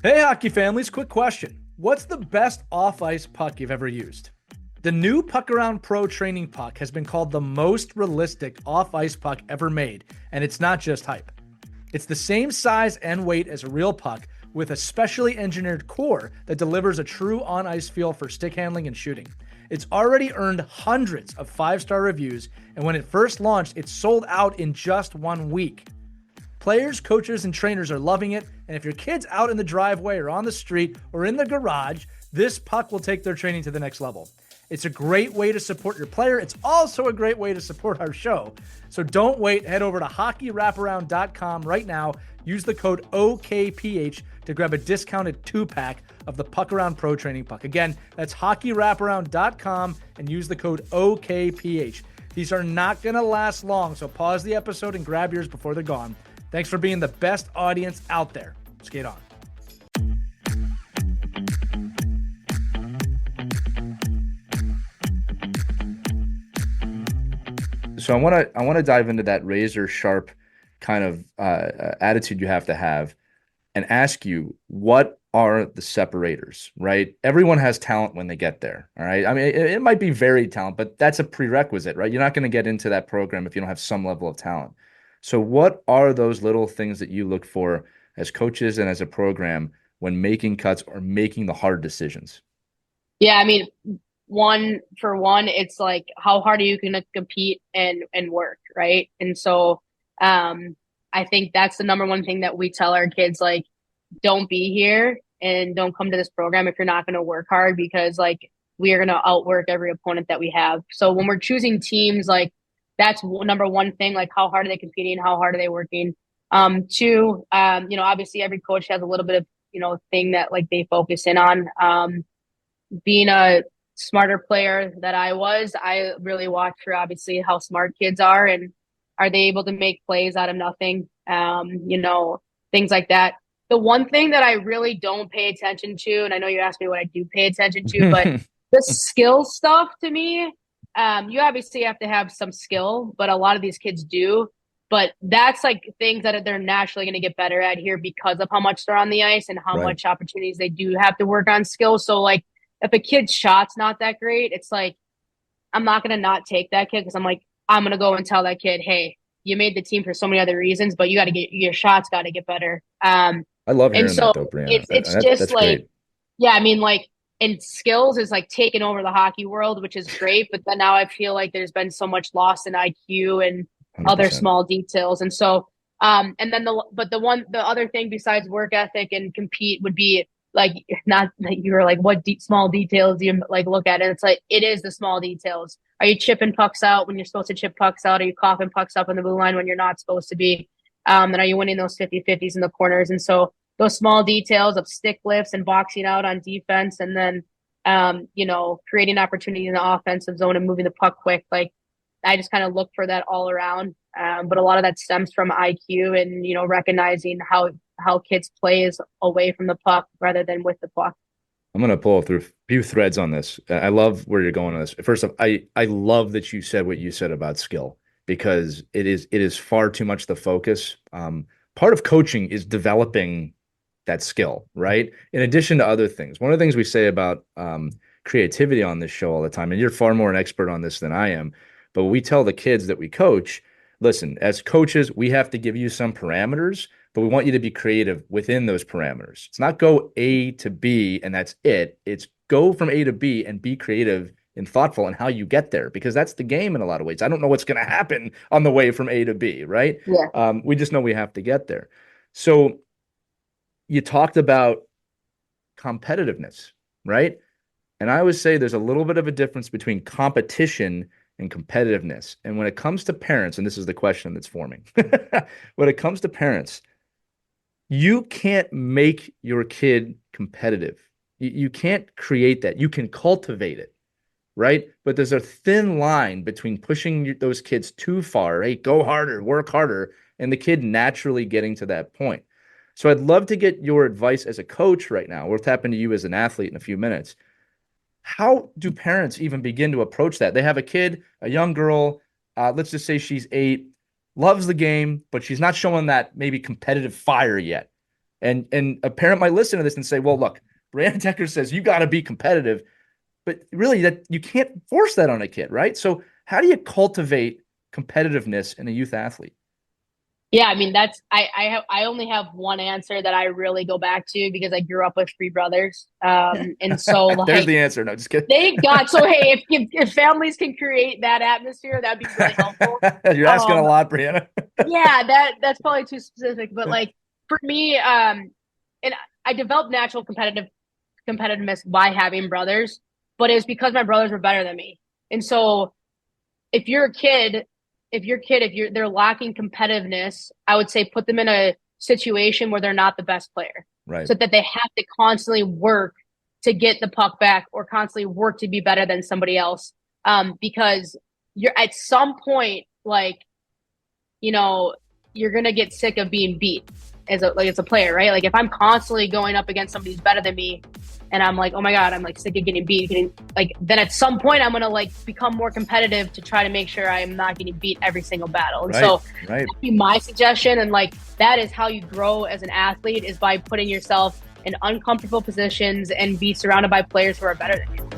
Hey, hockey families, quick question. What's the best off ice puck you've ever used? The new Puck Around Pro training puck has been called the most realistic off ice puck ever made, and it's not just hype. It's the same size and weight as a real puck with a specially engineered core that delivers a true on ice feel for stick handling and shooting. It's already earned hundreds of 5-star reviews, and when it first launched, it sold out in just 1 week. Players, coaches, and trainers are loving it, and if your kid's out in the driveway or on the street or in the garage, this puck will take their training to the next level. It's a great way to support your player. It's also a great way to support our show. So don't wait. Head over to hockeywraparound.com right now. Use the code OKPH to grab a discounted 2-pack of the Puck Around Pro Training Puck. Again, that's hockeywraparound.com and use the code OKPH. These are not going to last long, so pause the episode and grab yours before they're gone. Thanks for being the best audience out there. Skate on. So I want to dive into that razor sharp kind of attitude you have to have and ask you, what are the separators, right? Everyone has talent when they get there, all right? I mean, it might be varied talent, but that's a prerequisite, right? You're not going to get into that program if you don't have some level of talent. So what are those little things that you look for as coaches and as a program when making cuts or making the hard decisions? Yeah, I mean, it's like how hard are you going to compete and work, right? And so, I think that's the number one thing that we tell our kids, like, don't be here and don't come to this program if you're not going to work hard because like we are going to outwork every opponent that we have. So when we're choosing teams, like that's number one thing, like how hard are they competing? How hard are they working? Two, obviously every coach has a little bit of, thing that like they focus in on. Being a smarter player that I really watch for obviously how smart kids are and are they able to make plays out of nothing? Things like that. The one thing that I really don't pay attention to, and I know you asked me what I do pay attention to, but the skill stuff to me, you obviously have to have some skill, but a lot of these kids do. But that's like things that they're naturally going to get better at here because of how much they're on the ice and how Right. much opportunities they do have to work on skills. So like if a kid's shot's not that great, it's like I'm not going to not take that kid because I'm going to go and tell that kid, hey, you made the team for so many other reasons, but you got to get your shots got to get better. I love And hearing that so though, Brianna. it's just That's like, great. yeah, I mean, like, and skills is like taking over the hockey world, which is great. But then now I feel like there's been so much loss in IQ and other 100%. small details. And so, and then the other thing besides work ethic and compete would be like, not that you were like, what small details do you like look at? And it's like, it is the small details. Are you chipping pucks out when you're supposed to chip pucks out? Are you coughing pucks up in the blue line when you're not supposed to be? And are you winning those 50-50s in the corners? And so those small details of stick lifts and boxing out on defense and then creating opportunities in the offensive zone and moving the puck quick. Like I just kind of look for that all around. But a lot of that stems from IQ and, recognizing how kids play is away from the puck rather than with the puck. I'm going to pull through a few threads on this. I love where you're going on this. First off, I love that you said what you said about skill because it is far too much the focus. Part of coaching is developing that skill, right? In addition to other things. One of the things we say about creativity on this show all the time, and you're far more an expert on this than I am, but we tell the kids that we coach, listen, as coaches, we have to give you some parameters, but we want you to be creative within those parameters. It's not go A to B and that's it. It's go from A to B and be creative and thoughtful in how you get there because that's the game in a lot of ways. I don't know what's going to happen on the way from A to B, right? Yeah. We just know we have to get there. So you talked about competitiveness, right? And I always say there's a little bit of a difference between competition and competitiveness. And when it comes to parents, and this is the question that's forming, when it comes to parents, you can't make your kid competitive. You can't create that. You can cultivate it, right? But there's a thin line between pushing those kids too far, right? Go harder, work harder, and the kid naturally getting to that point. So I'd love to get your advice as a coach right now. We'll tap into you as an athlete in a few minutes. How do parents even begin to approach that? They have a kid, a young girl, let's just say she's 8, loves the game, but she's not showing that maybe competitive fire yet. And a parent might listen to this and say, well, look, Brianna Decker says you got to be competitive, but really that you can't force that on a kid, right? So how do you cultivate competitiveness in a youth athlete? Yeah, I mean I only have one answer that I really go back to because I grew up with three brothers. And so There's like the answer. No, just kidding. thank God. So hey, if families can create that atmosphere, that'd be really helpful. You're asking a lot, Brianna. Yeah, that's probably too specific, but like for me, and I developed natural competitiveness by having brothers, but it's because my brothers were better than me. And so if you're a kid, if they're lacking competitiveness, I would say put them in a situation where they're not the best player. Right. So that they have to constantly work to get the puck back or constantly work to be better than somebody else. Because you're at some point, like, you know, you're gonna get sick of being beat as a player, right? Like if I'm constantly going up against somebody who's better than me and I'm like, oh my God, I'm like sick of getting beat, then at some point I'm gonna like become more competitive to try to make sure I'm not getting beat every single battle. And so that'd be my suggestion. And like that is how you grow as an athlete, is by putting yourself in uncomfortable positions and be surrounded by players who are better than you.